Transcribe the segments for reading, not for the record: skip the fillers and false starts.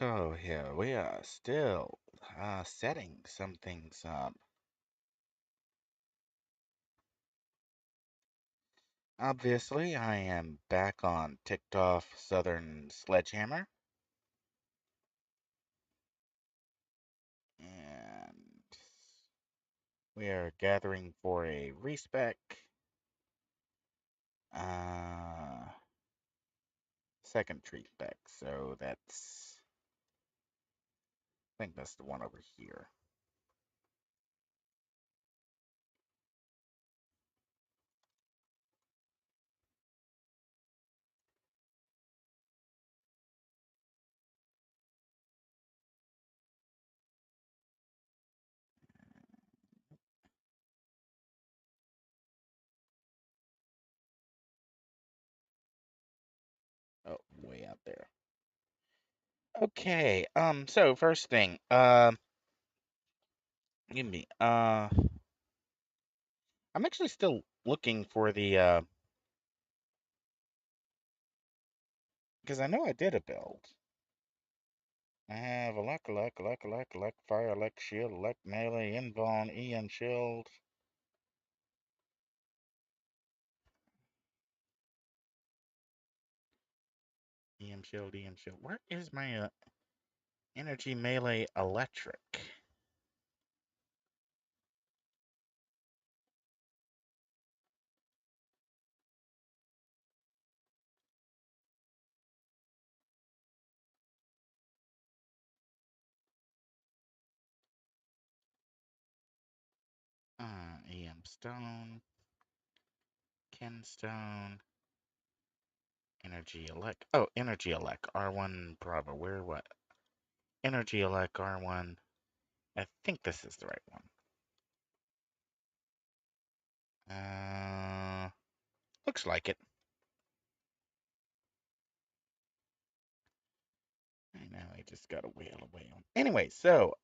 So here we are still setting some things up. Obviously, I am back on ticked off Southern Sledgehammer, and we are gathering for a respec. Uh, Second tree spec, so I think that's the one over here. Oh, way out there. Okay, so first thing, give me, I'm actually still looking for the, because I know I did a build. I have elect, fire, elect, shield, elect, melee, invuln, Ian, shield. EM shield. Where is my energy melee electric? EM stone, Ken stone, energy elect. Oh, energy elect, R1 Bravo. Where what? Energy elect, R1. I think this is the right one. Looks like it. I know, I just gotta wail away on. Anyway, so,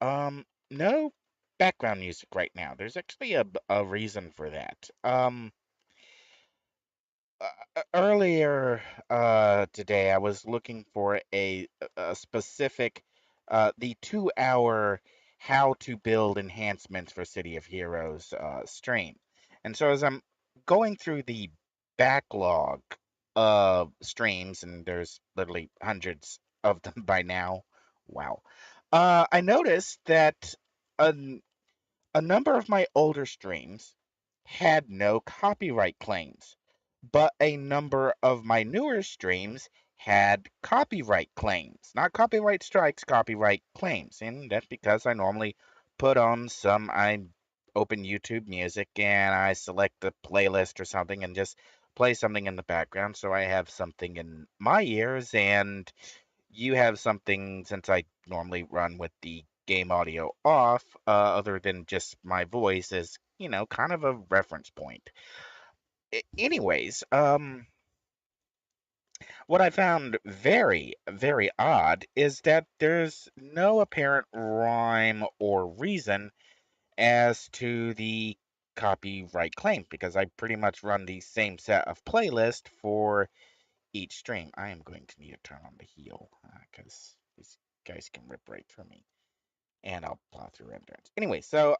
no background music right now. There's actually a reason for that. Earlier today, I was looking for a specific, the 2 hour how to build enhancements for City of Heroes stream. And so as I'm going through the backlog of streams, and there's literally hundreds of them by now, wow, I noticed that a, a number of my older streams had no copyright claims, but a number of my newer streams had copyright claims. Not copyright strikes, copyright claims. And that's because I normally I open YouTube Music and I select a playlist or something and just play something in the background so I have something in my ears and you have something, since I normally run with the game audio off, other than just my voice, as kind of a reference point. Anyways, what I found very, very odd is that there's no apparent rhyme or reason as to the copyright claim, because I pretty much run the same set of playlist for each stream. I am going to need to turn on the heal, because these guys can rip right through me, and I'll plow through endurance. Anyway, so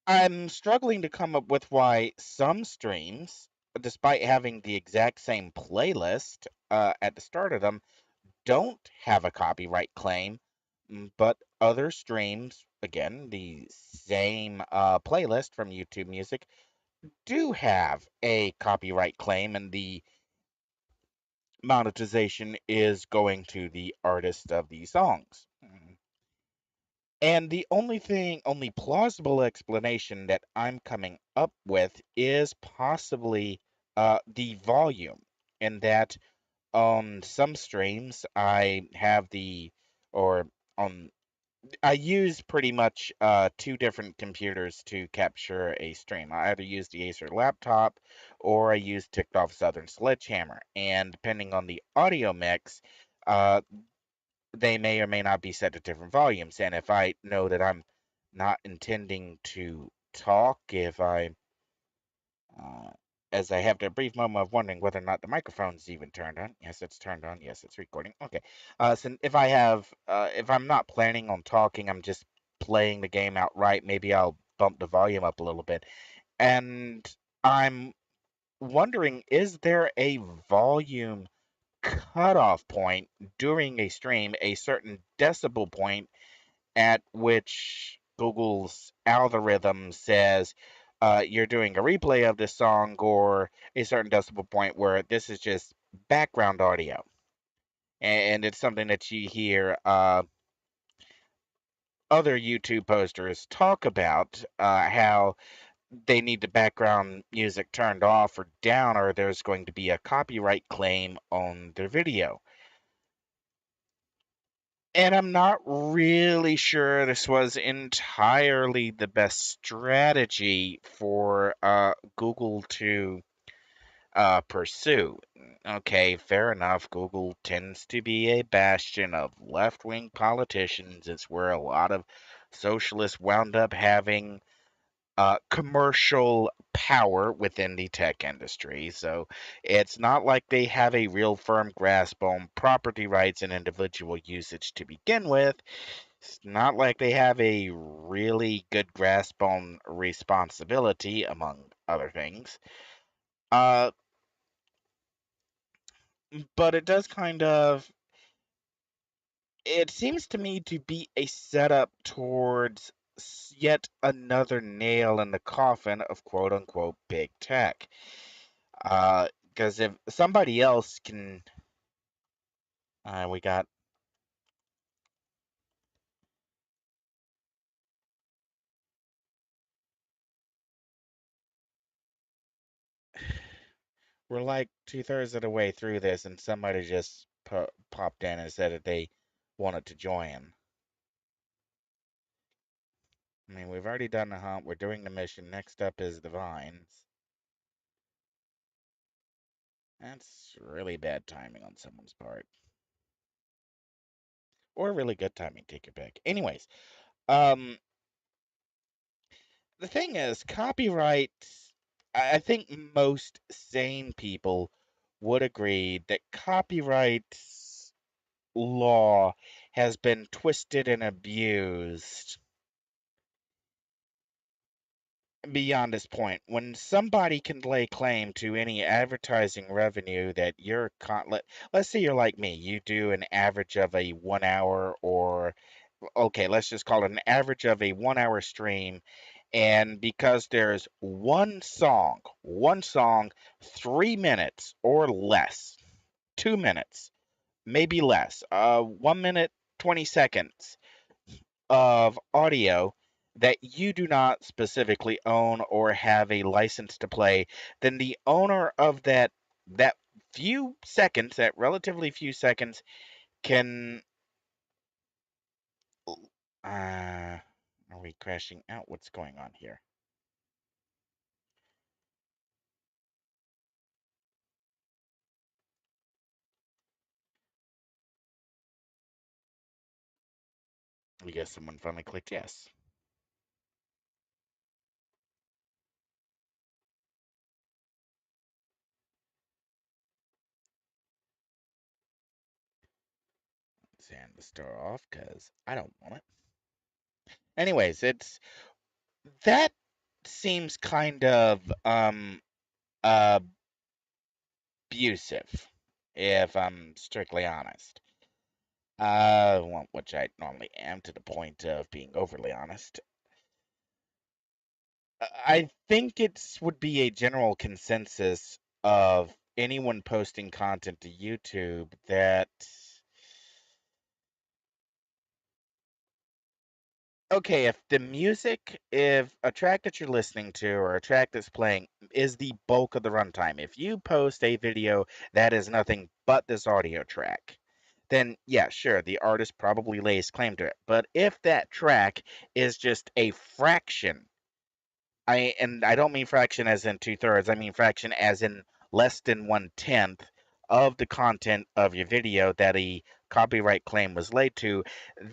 I'm struggling to come up with why some streams, despite having the exact same playlist at the start of them, don't have a copyright claim, but other streams, again, the same playlist from YouTube Music, do have a copyright claim, and the monetization is going to the artist of the songs. And the only plausible explanation that I'm coming up with is possibly the volume, in that on some streams or on I use pretty much two different computers to capture a stream. I either use the Acer laptop or I use ticked off Southern Sledgehammer, and depending on the audio mix, uh, they may or may not be set to different volumes. And if I know that I'm not intending to talk, if I as I have that brief moment of wondering whether or not the microphone's even turned on. Yes, it's turned on. Yes, it's recording. Okay. So if I'm not planning on talking, I'm just playing the game outright. Maybe I'll bump the volume up a little bit. And I'm wondering, is there a volume cutoff point during a stream, a certain decibel point at which Google's algorithm says you're doing a replay of this song or a certain decibel point where this is just background audio. And it's something that you hear other YouTube posters talk about how they need the background music turned off or down, or there's going to be a copyright claim on their video. And I'm not really sure this was entirely the best strategy for Google to pursue. Okay, fair enough. Google tends to be a bastion of left wing politicians. It's where a lot of socialists wound up having commercial power within the tech industry. So it's not like they have a real firm grasp on property rights and individual usage to begin with. It's not like they have a really good grasp on responsibility, among other things. Uh, but it does kind of. It seems to me to be a setup towards yet another nail in the coffin of quote unquote big tech. Because if somebody else can, we got, we're like 2/3 of the way through this, and somebody just popped in and said that they wanted to join. I mean, we've already done the hunt. We're doing the mission. Next up is the vines. That's really bad timing on someone's part, or really good timing. Take your pick. Anyways, um, the thing is, copyright. I think most sane people would agree that copyright law has been twisted and abused beyond this point. When somebody can lay claim to any advertising revenue that let's say you're like me, you do an average of a 1 hour, or okay, let's just call it an average of a 1 hour stream. And because there's one song, 3 minutes or less, 2 minutes, maybe less, 1 minute, 20 seconds of audio that you do not specifically own or have a license to play, then the owner of that few seconds, that relatively few seconds, can. Are we crashing out? What's going on here? I guess someone finally clicked yes. Let's hand the store off because I don't want it. Anyways, it's that seems kind of abusive, if I'm strictly honest. Well, which I normally am to the point of being overly honest. I think it would be a general consensus of anyone posting content to YouTube that okay, if a track that you're listening to or a track that's playing is the bulk of the runtime, if you post a video that is nothing but this audio track, then yeah, sure, the artist probably lays claim to it. But if that track is just a fraction, and I don't mean fraction as in 2/3, I mean fraction as in less than 1/10 of the content of your video that a copyright claim was laid to,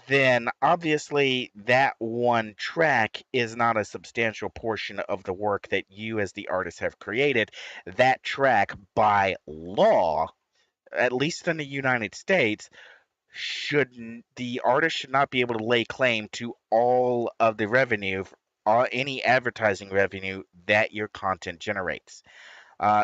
then obviously that one track is not a substantial portion of the work that you as the artist have created. That track, by law, at least in the United States, the artist should not be able to lay claim to all of the revenue, or any advertising revenue that your content generates.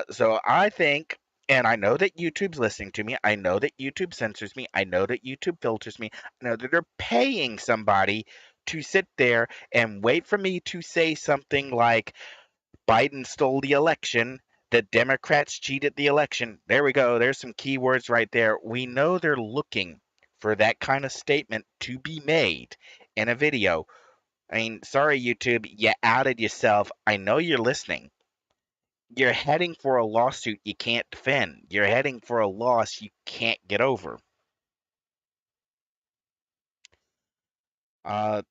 So I think, and I know that YouTube's listening to me. I know that YouTube censors me. I know that YouTube filters me. I know that they're paying somebody to sit there and wait for me to say something like Biden stole the election. The Democrats cheated the election. There we go. There's some keywords right there. We know they're looking for that kind of statement to be made in a video. I mean, sorry, YouTube, you outed yourself. I know you're listening. You're heading for a lawsuit you can't defend. You're heading for a loss you can't get over. Uh,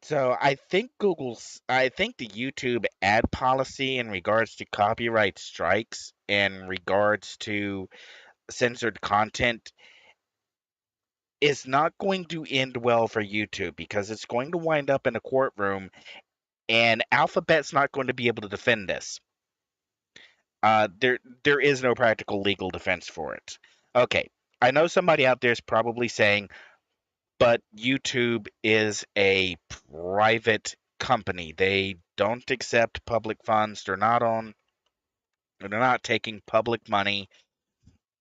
so I think the YouTube ad policy in regards to copyright strikes, in regards to censored content, is not going to end well for YouTube because it's going to wind up in a courtroom, and Alphabet's not going to be able to defend this. There is no practical legal defense for it. Okay, I know somebody out there is probably saying, but YouTube is a private company. They don't accept public funds. They're not taking public money,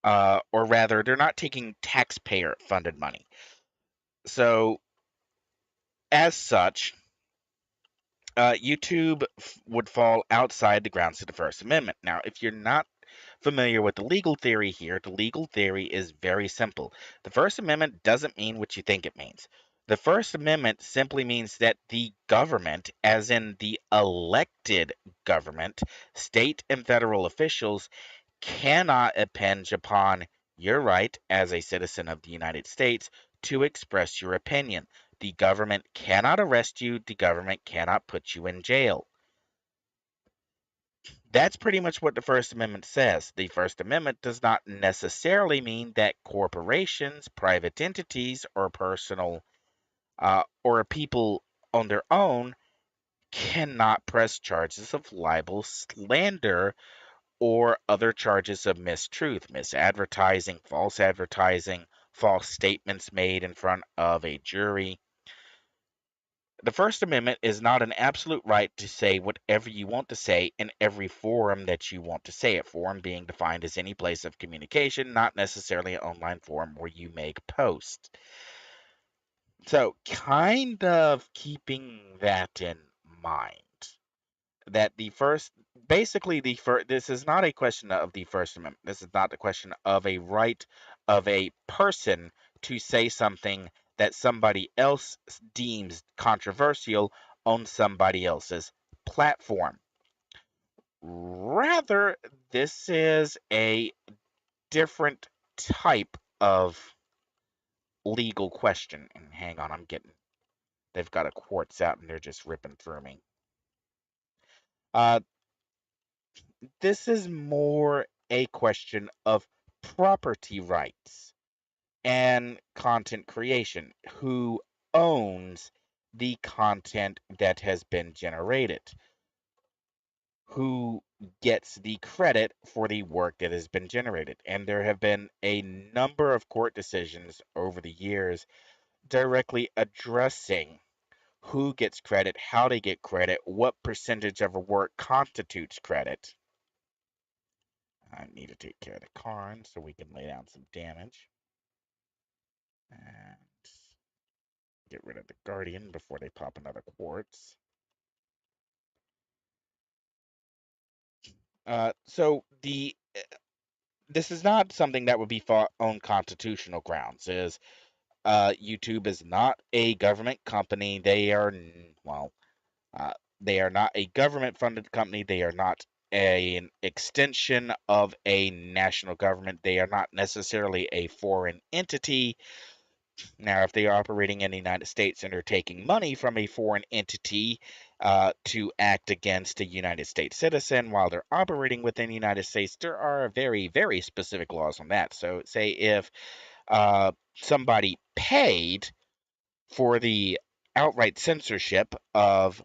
or rather, they're not taking taxpayer funded money. So, as such, YouTube would fall outside the grounds of the First Amendment. Now, if you're not familiar with the legal theory here, the legal theory is very simple. The First Amendment doesn't mean what you think it means. The First Amendment simply means that the government, as in the elected government, state and federal officials, cannot impinge upon your right as a citizen of the United States to express your opinion. The government cannot arrest you, the government cannot put you in jail. That's pretty much what the First Amendment says. The First Amendment does not necessarily mean that corporations, private entities, or or people on their own cannot press charges of libel, slander, or other charges of mistruth, misadvertising, false statements made in front of a jury. The First Amendment is not an absolute right to say whatever you want to say in every forum that you want to say it. Forum being defined as any place of communication, not necessarily an online forum where you make posts. So, kind of keeping that in mind, that this is not a question of the First Amendment. This is not the question of a right of a person to say something that somebody else deems controversial on somebody else's platform. Rather, this is a different type of legal question. And hang on, they've got a quartz out and they're just ripping through me. Uh, This is more a question of property rights and content creation. Who owns the content that has been generated? Who gets the credit for the work that has been generated? And there have been a number of court decisions over the years directly addressing who gets credit, how they get credit, what percentage of a work constitutes credit. I need to take care of the Karn so we can lay down some damage. And get rid of the Guardian before they pop another Quartz. So this is not something that would be fought on constitutional grounds. YouTube is not a government company. Uh, they are not a government-funded company. They are not an extension of a national government. They are not necessarily a foreign entity. Now, if they are operating in the United States and are taking money from a foreign entity to act against a United States citizen while they're operating within the United States, there are very, very specific laws on that. So, say if somebody paid for the outright censorship of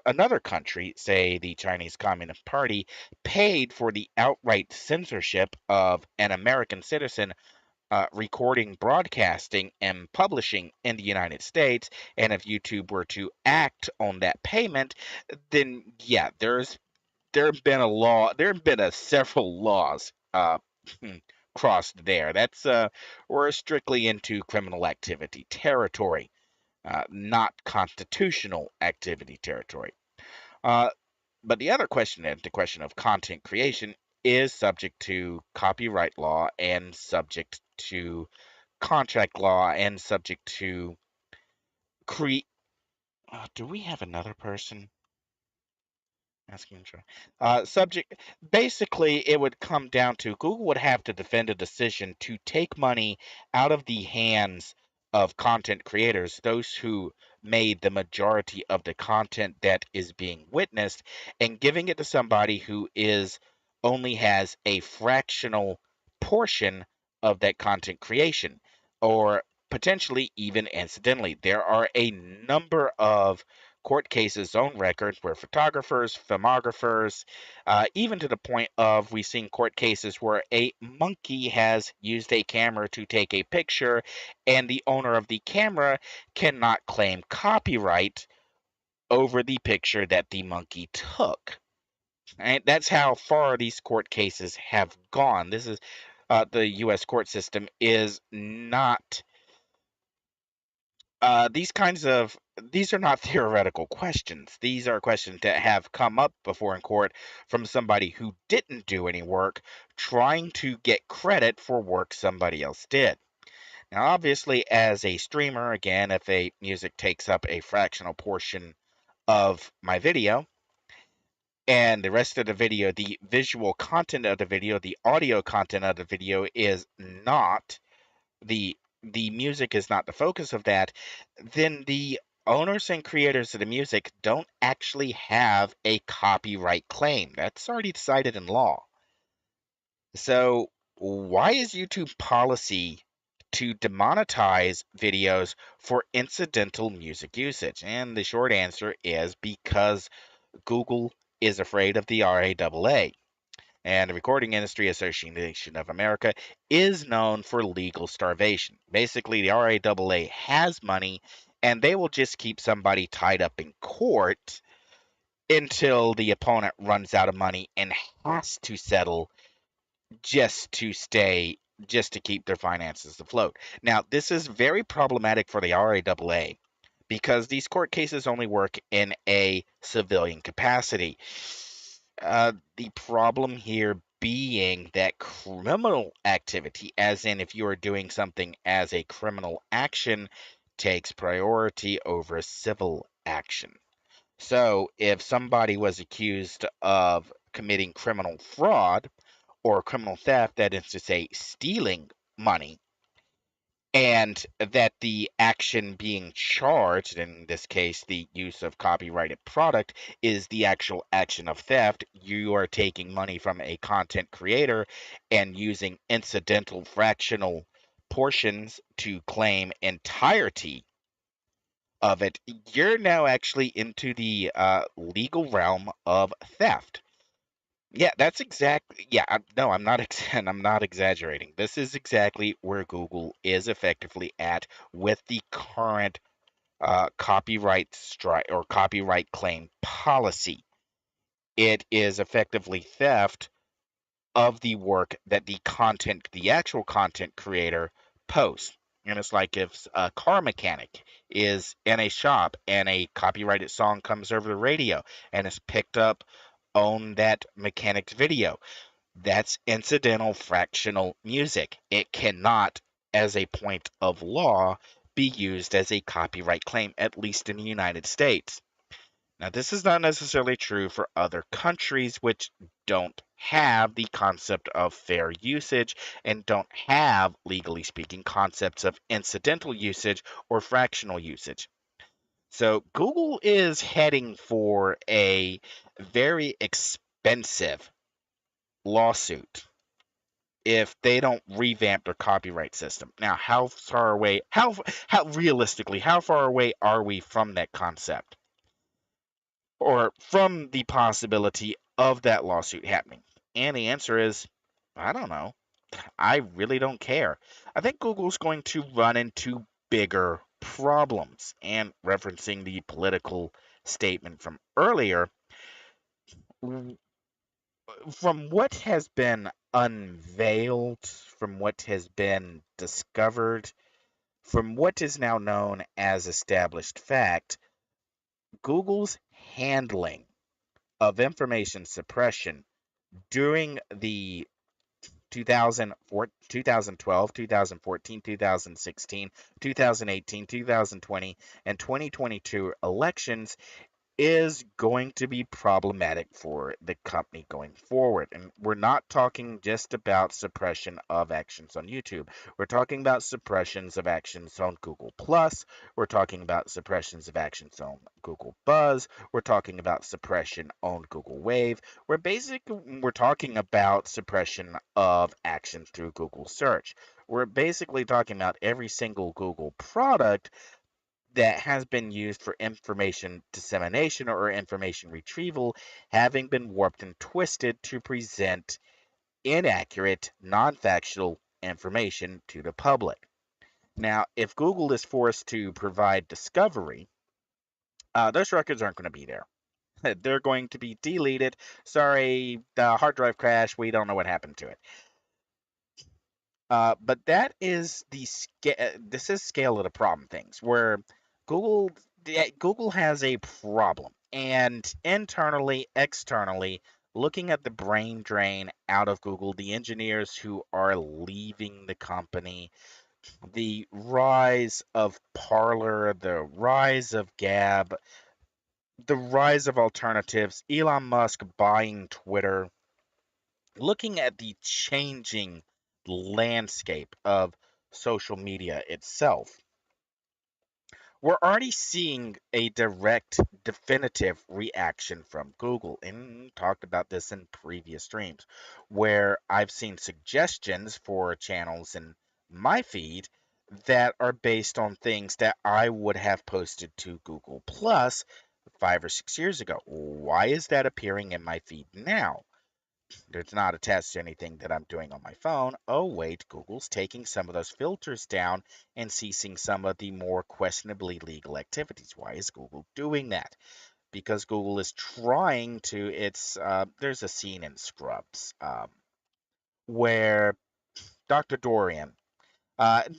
another country, say the Chinese Communist Party, paid for the outright censorship of an American citizen recording, broadcasting, and publishing in the United States, and if YouTube were to act on that payment, then yeah, there have been a law, there have been several laws crossed there. That's we're strictly into criminal activity territory, not constitutional activity territory. Uh, but the other question is the question of content creation is subject to copyright law and subject to contract law and subject to create. Do we have another person? Asking try. Subject. Basically, it would come down to Google would have to defend a decision to take money out of the hands of content creators, those who made the majority of the content that is being witnessed, and giving it to somebody who is only has a fractional portion of that content creation, or potentially even incidentally. There are a number of court cases on record where photographers, filmographers, even to the point of we've seen court cases where a monkey has used a camera to take a picture, and the owner of the camera cannot claim copyright over the picture that the monkey took. Right? That's how far these court cases have gone. This is the U.S. court system is not these are not theoretical questions. These are questions that have come up before in court from somebody who didn't do any work, trying to get credit for work somebody else did. Now, obviously, as a streamer, again, if a music takes up a fractional portion of my video, and the rest of the video, the visual content of the video, the audio content of the video is not the music is not the focus of that, then the owners and creators of the music don't actually have a copyright claim. That's already decided in law. So, why is YouTube policy to demonetize videos for incidental music usage? And the short answer is because Google is afraid of the RAAA. And the Recording Industry Association of America is known for legal starvation. Basically, the RAAA has money, and they will just keep somebody tied up in court until the opponent runs out of money and has to settle just to stay, just to keep their finances afloat. Now, this is very problematic for the RAAA because these court cases only work in a civilian capacity. The problem here being that criminal activity, as in if you are doing something as a criminal action, takes priority over civil action. So if somebody was accused of committing criminal fraud or criminal theft, that is to say, stealing money, and that the action being charged, in this case, the use of copyrighted product, is the actual action of theft. You are taking money from a content creator and using incidental fractional portions to claim entirety of it. You're now actually into the legal realm of theft. Yeah, that's exactly. Yeah, no, I'm not. I'm not exaggerating. This is exactly where Google is effectively at with the current copyright strike or copyright claim policy. It is effectively theft of the work that the actual content creator posts. And it's like if a car mechanic is in a shop and a copyrighted song comes over the radio and is picked up on that mechanic's video. That's incidental fractional music. It cannot, as a point of law, be used as a copyright claim, at least in the United States. Now, this is not necessarily true for other countries which don't have the concept of fair usage and don't have, legally speaking, concepts of incidental usage or fractional usage. So, Google is heading for a very expensive lawsuit if they don't revamp their copyright system. Now, how far away, how realistically, how far away are we from that concept? Or from the possibility of that lawsuit happening? And the answer is, I don't know. I really don't care. I think Google's going to run into bigger problems. And referencing the political statement from earlier, from what has been unveiled, from what has been discovered, from what is now known as established fact, Google's handling of information suppression during the 2004, 2012, 2014, 2016, 2018, 2020, and 2022 elections is going to be problematic for the company going forward. And we're not talking just about suppression of actions on YouTube. We're talking about suppressions of actions on Google Plus. We're talking about suppressions of actions on Google Buzz. We're talking about suppression on Google Wave. We're talking about suppression of actions through Google Search. We're basically talking about every single Google product that has been used for information dissemination or information retrieval having been warped and twisted to present inaccurate, non factual information to the public. Now, if Google is forced to provide discovery, those records aren't going to be there. They're going to be deleted. Sorry, the hard drive crashed. We don't know what happened to it. But that is the this is scale of the problem things where Google Google has a problem, and internally, externally, looking at the brain drain out of Google, the engineers who are leaving the company, the rise of Parler, the rise of Gab, the rise of alternatives, Elon Musk buying Twitter, looking at the changing landscape of social media itself, we're already seeing a direct, definitive reaction from Google. And talked about this in previous streams, where I've seen suggestions for channels in my feed that are based on things that I would have posted to Google Plus 5 or 6 years ago. Why is that appearing in my feed now? It's not attached to anything that I'm doing on my phone. Oh, wait, Google's taking some of those filters down and ceasing some of the more questionably legal activities. Why is Google doing that? Because Google is trying to, there's a scene in Scrubs where Dr. Dorian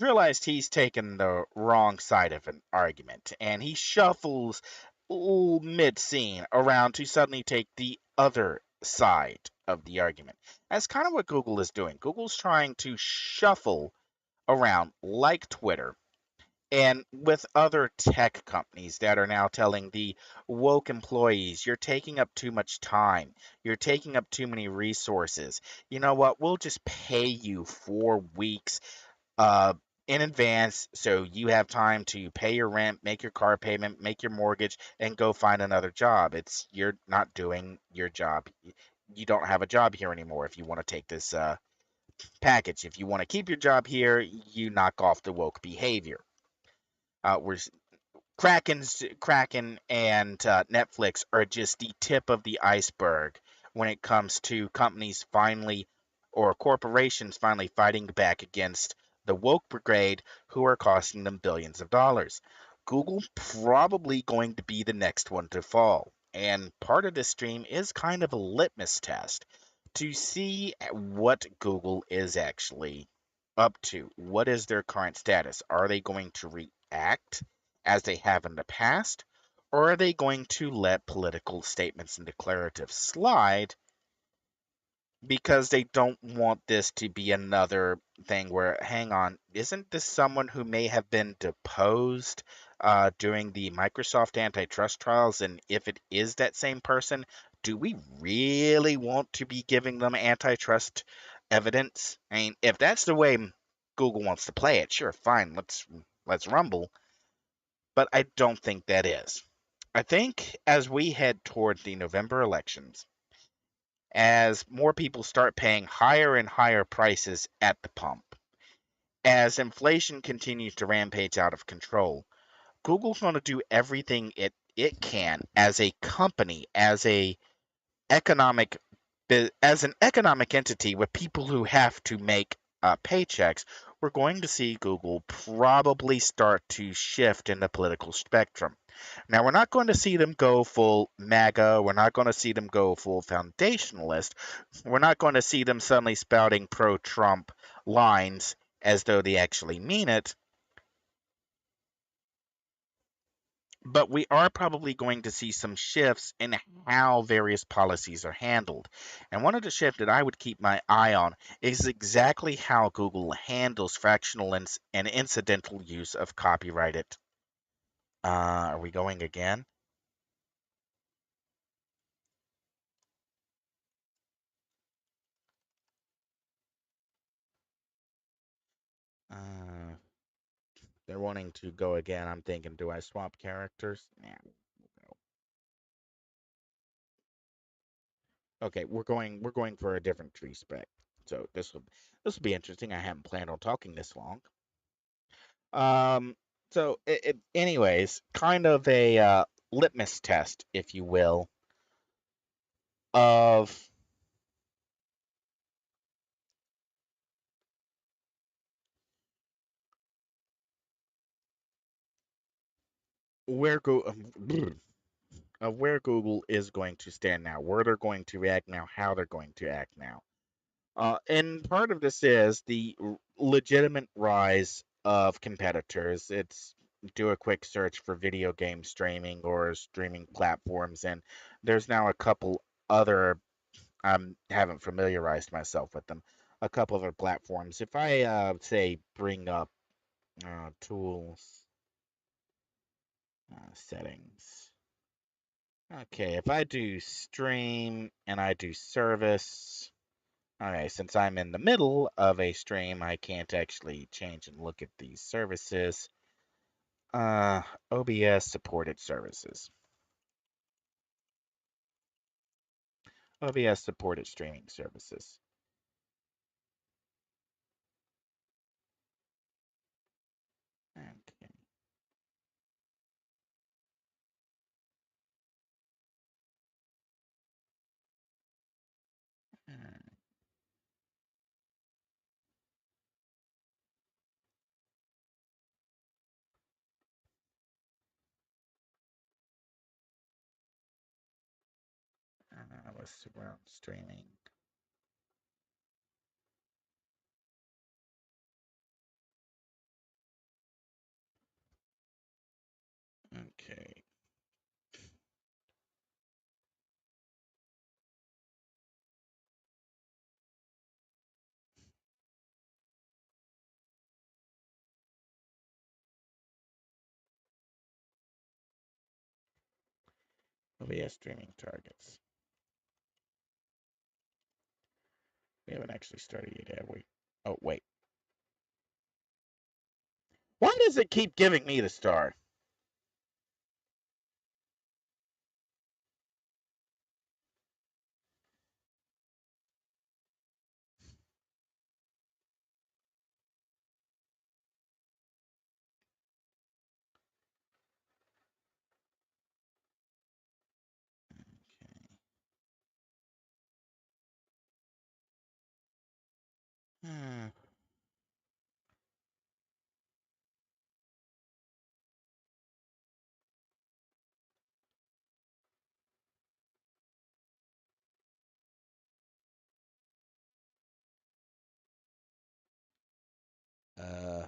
realized he's taken the wrong side of an argument, and he shuffles mid scene around to suddenly take the other side of the argument. That's kind of what Google is doing. Google's trying to shuffle around like Twitter and with other tech companies that are now telling the woke employees, you're taking up too much time, you're taking up too many resources. You know what? We'll just pay you 4 weeks uh, in advance so you have time to pay your rent, make your car payment, make your mortgage, and go find another job. It's You're not doing your job. You don't have a job here anymore if you want to take this package. If you want to keep your job here, you knock off the woke behavior. We're Kraken and Netflix are just the tip of the iceberg when it comes to companies finally or corporations finally fighting back against the woke brigade who are costing them billions of dollars. Google probably going to be the next one to fall. And part of this stream is kind of a litmus test to see what Google is actually up to. What is their current status? Are they going to react as they have in the past? Or are they going to let political statements and declaratives slide because they don't want this to be another thing where, hang on, isn't this someone who may have been deposed during the Microsoft antitrust trials? And if it is that same person, do we really want to be giving them antitrust evidence? I mean, if that's the way Google wants to play it, sure, fine, let's rumble. But I don't think that is. I think as we head towards the November elections, as more people start paying higher and higher prices at the pump, as inflation continues to rampage out of control, Google's going to do everything it can as a company, economic as an economic entity with people who have to make paychecks. We're going to see Google probably start to shift in the political spectrum. Now, we're not going to see them go full MAGA. We're not going to see them go full foundationalist. We're not going to see them suddenly spouting pro Trump lines as though they actually mean it. But we are probably going to see some shifts in how various policies are handled. And one of the shifts that I would keep my eye on is exactly how Google handles fractional and incidental use of copyrighted. Are we going again? Uh, they're wanting to go again. I'm thinking, do I swap characters? Nah, we'll go. Okay, we're going for a different tree spec. So this will be interesting. I haven't planned on talking this long. Um, so anyways, kind of a litmus test, if you will, of where go of where Google is going to stand now, where they're going to react now, how they're going to act now. And part of this is the legitimate rise of competitors. It's do a quick search for video game streaming or streaming platforms, and there's now a couple other. I haven't familiarized myself with them. A couple other platforms. If I say bring up tools, settings. Okay, if I do stream and I do service. Okay, since I'm in the middle of a stream, I can't actually change and look at these services. Uh, OBS supported services. OBS supported streaming services. Okay. Let's surround streaming. Okay. OBS streaming targets. We haven't actually started yet, have we? Oh, wait. Why does it keep giving me the star? Okay. Uh,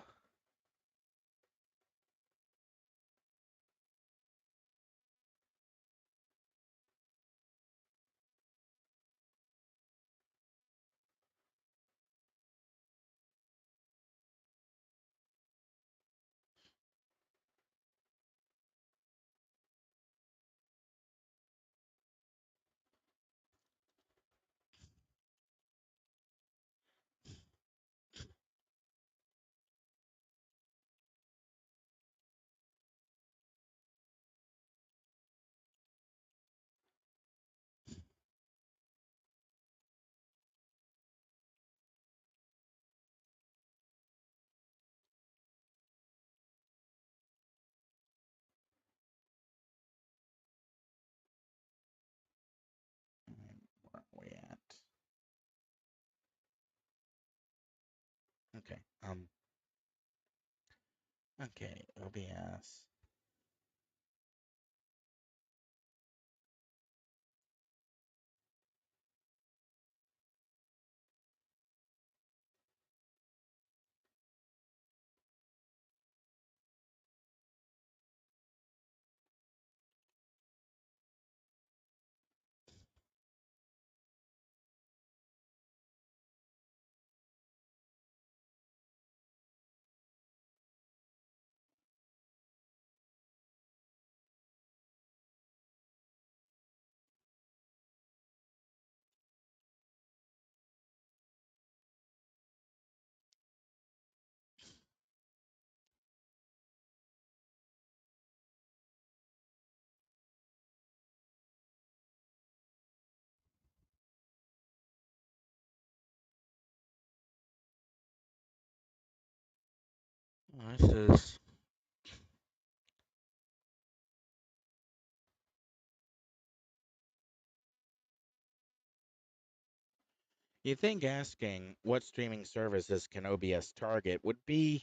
Um, okay, OBS. This is. You think asking what streaming services can OBS target would get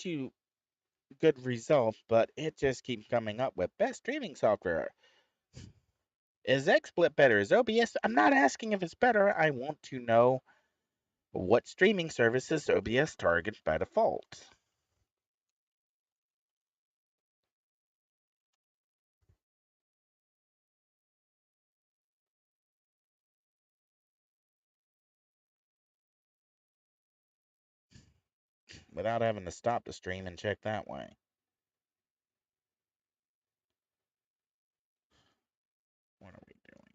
you good results, but it just keeps coming up with best streaming software. Is XSplit better? Is OBS? I'm not asking if it's better. I want to know what streaming services OBS targets by default. Without having to stop the stream and check that way. What are we doing?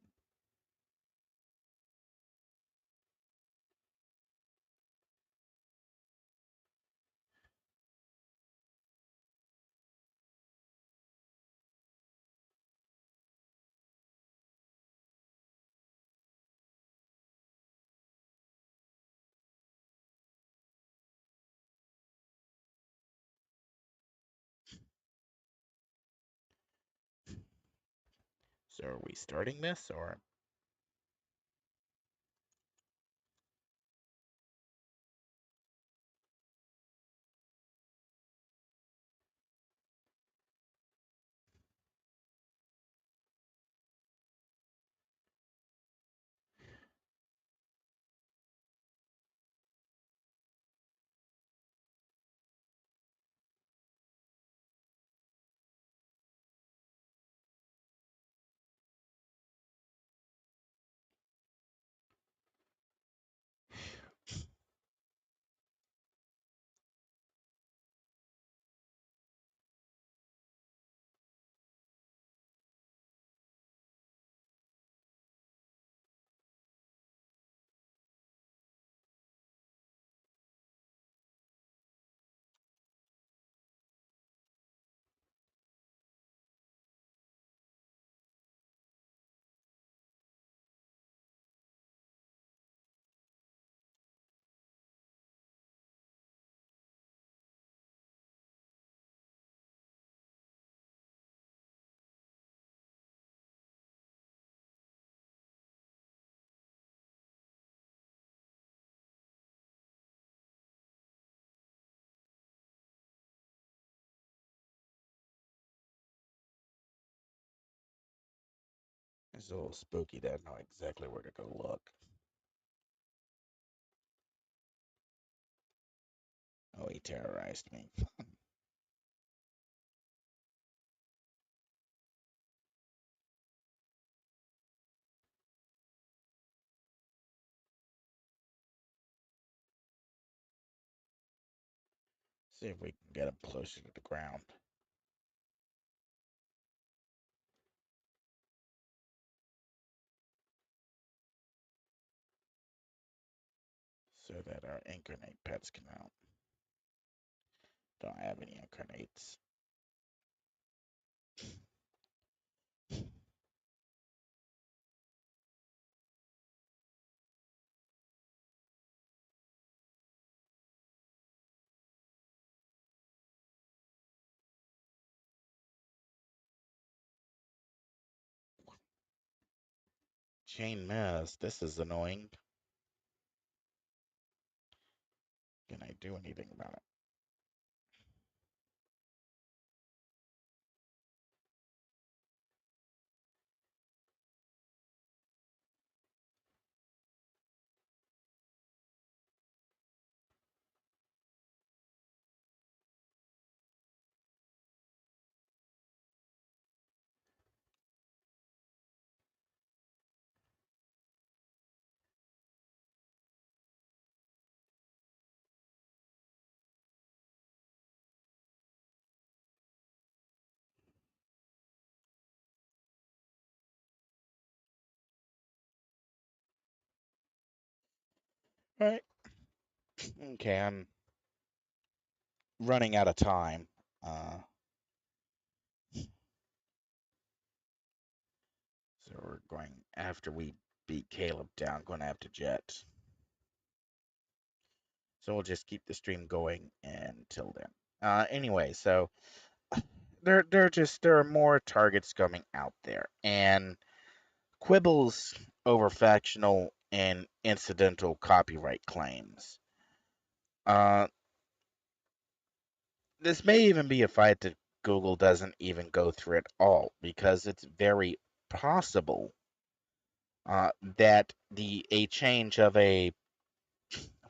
So are we starting this or? It's a little spooky that I know exactly where to go look. Oh, he terrorized me. See if we can get him closer to the ground. So that our incarnate pets come out. Don't have any incarnates. Chain mess. This is annoying. Can I do anything about it? All right. Okay, I'm running out of time. So we're going after we beat Caleb down, going to have to jet. So we'll just keep the stream going until then. Anyway, so there are more targets coming out there, and quibbles over factional and incidental copyright claims. Uh, this may even be a fight that Google doesn't even go through at all, because it's very possible that the a change of a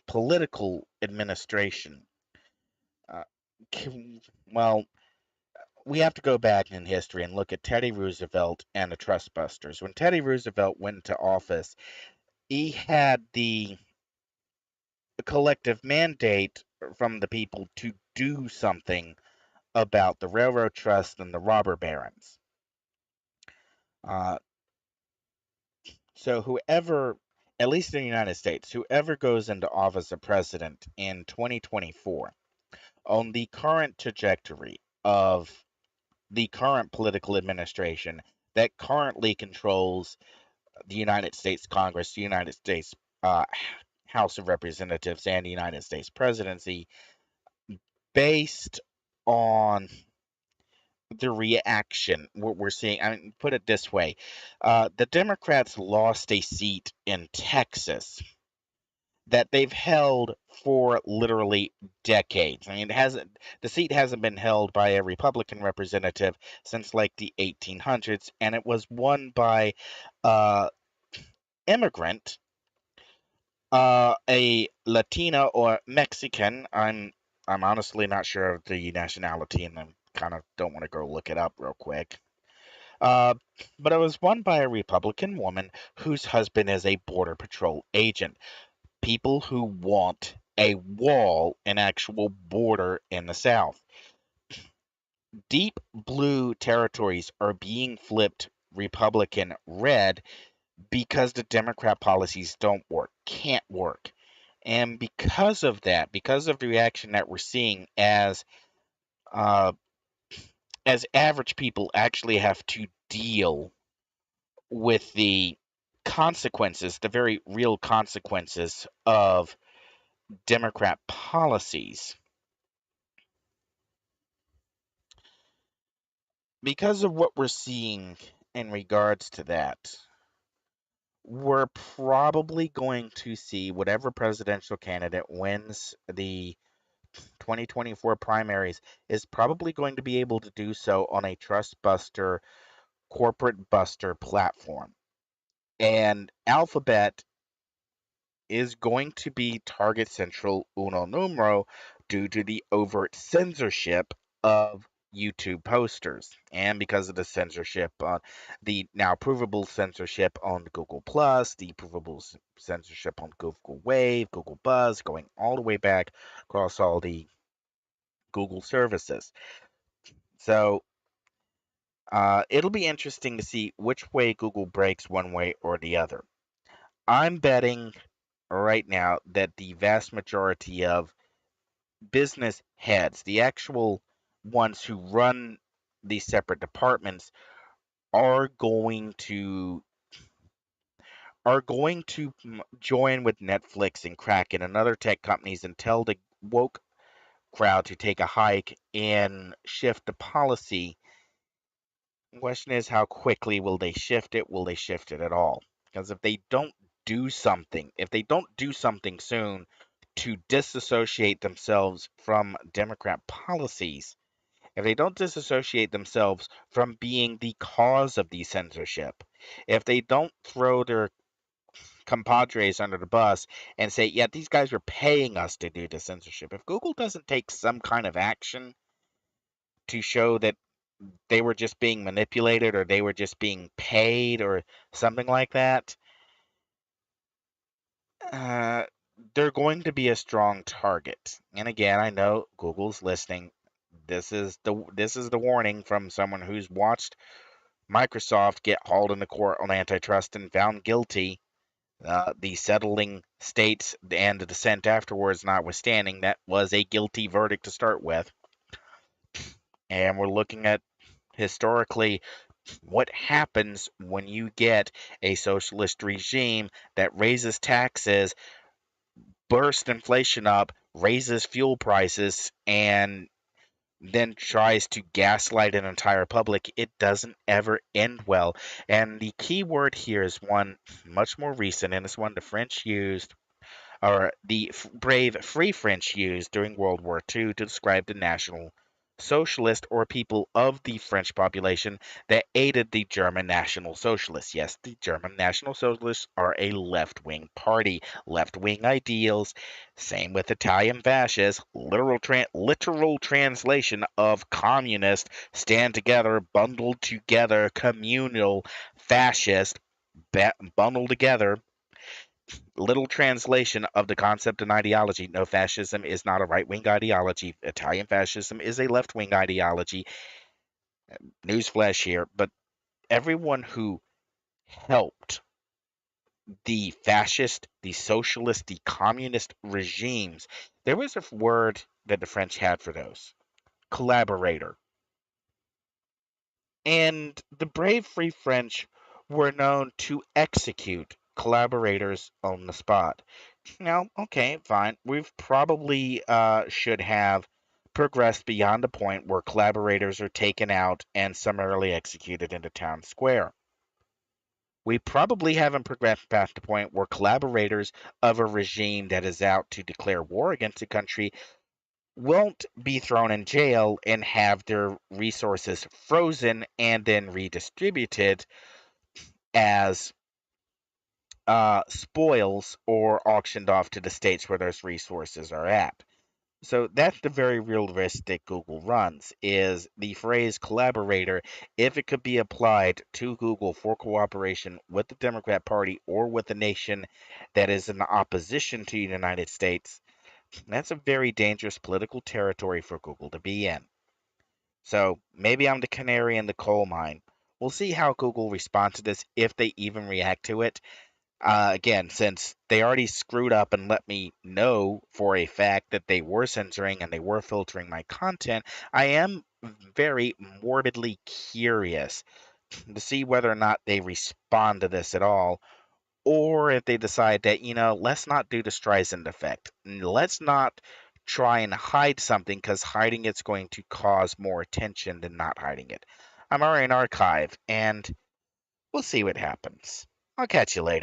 political administration, uh, can, well, we have to go back in history and look at Teddy Roosevelt and the Trust Busters. When Teddy Roosevelt went into office, he had the collective mandate from the people to do something about the railroad trust and the robber barons. Uh, so whoever, at least in the United States, whoever goes into office as president in 2024 on the current trajectory of the current political administration that currently controls the United States Congress, the United States uh, House of Representatives, and the United States presidency, based on the reaction what we're seeing. I mean, put it this way: the Democrats lost a seat in Texas that they've held for literally decades. I mean, the seat hasn't been held by a Republican representative since like the 1800s, and it was won by uh, immigrant, a Latina or Mexican. I'm honestly not sure of the nationality, and I kind of don't want to go look it up real quick. Uh, but it was won by a Republican woman whose husband is a Border Patrol agent. People who want a wall, an actual border in the South. Deep blue territories are being flipped Republican red because the Democrat policies don't work, can't work. And because of that, because of the reaction that we're seeing uh, as average people actually have to deal with the consequences, the very real consequences of Democrat policies, because of what we're seeing in regards to that, we're probably going to see whatever presidential candidate wins the 2024 primaries is probably going to be able to do so on a trust buster, corporate buster platform. And Alphabet is going to be target central uno numero due to the overt censorship of YouTube posters, and because of the censorship on the now provable censorship on Google Plus, the provable censorship on Google Wave, Google Buzz, going all the way back across all the Google services. So it'll be interesting to see which way Google breaks one way or the other. I'm betting right now that the vast majority of business heads, the actual ones who run these separate departments, are going to join with Netflix and Kraken and other tech companies and tell the woke crowd to take a hike and shift the policy. The question is, how quickly will they shift it? Will they shift it at all? Because if they don't do something soon, to disassociate themselves from Democrat policies, if they don't disassociate themselves from being the cause of the censorship, if they don't throw their compadres under the bus and say, yeah, these guys were paying us to do the censorship, if Google doesn't take some kind of action to show that they were just being manipulated or they were just being paid or something like that, uh, they're going to be a strong target. And again, I know Google's listening. This is the warning from someone who's watched Microsoft get hauled into court on antitrust and found guilty. The settling states and the dissent afterwards notwithstanding, that was a guilty verdict to start with. And we're looking at historically what happens when you get a socialist regime that raises taxes, bursts inflation up, raises fuel prices, and then tries to gaslight an entire public. It doesn't ever end well. And the key word here is one much more recent, and it's one the French used, or the brave Free French used during World War II to describe the National Socialist or people of the French population that aided the German National Socialists. Yes, the German National Socialists are a left wing party, left wing ideals. Same with Italian fascists. Literal translation of communist, stand together, bundled together, communal fascist, bundled together. Little translation of the concept and ideology. No, fascism is not a right wing ideology. Italian fascism is a left wing ideology. Newsflash here. But everyone who helped the fascist, the socialist, the communist regimes, there was a word that the French had for those: collaborator. And the brave Free French were known to execute collaborators on the spot. Now, okay, fine. We've probably should have progressed beyond the point where collaborators are taken out and summarily executed into town square. We probably haven't progressed past the point where collaborators of a regime that is out to declare war against a country won't be thrown in jail and have their resources frozen and then redistributed as spoils or auctioned off to the states where those resources are at. So that's the very real risk that Google runs, is the phrase collaborator, if it could be applied to Google for cooperation with the Democrat Party or with a nation that is in opposition to the United States, that's a very dangerous political territory for Google to be in. So maybe I'm the canary in the coal mine. We'll see how Google responds to this, if they even react to it. Again, since they already screwed up and let me know for a fact that they were censoring and they were filtering my content, I am very morbidly curious to see whether or not they respond to this at all, or if they decide that, let's not do the Streisand effect. Let's not try and hide something, because hiding it's going to cause more attention than not hiding it. I'm Aurian Archive, and we'll see what happens. I'll catch you later.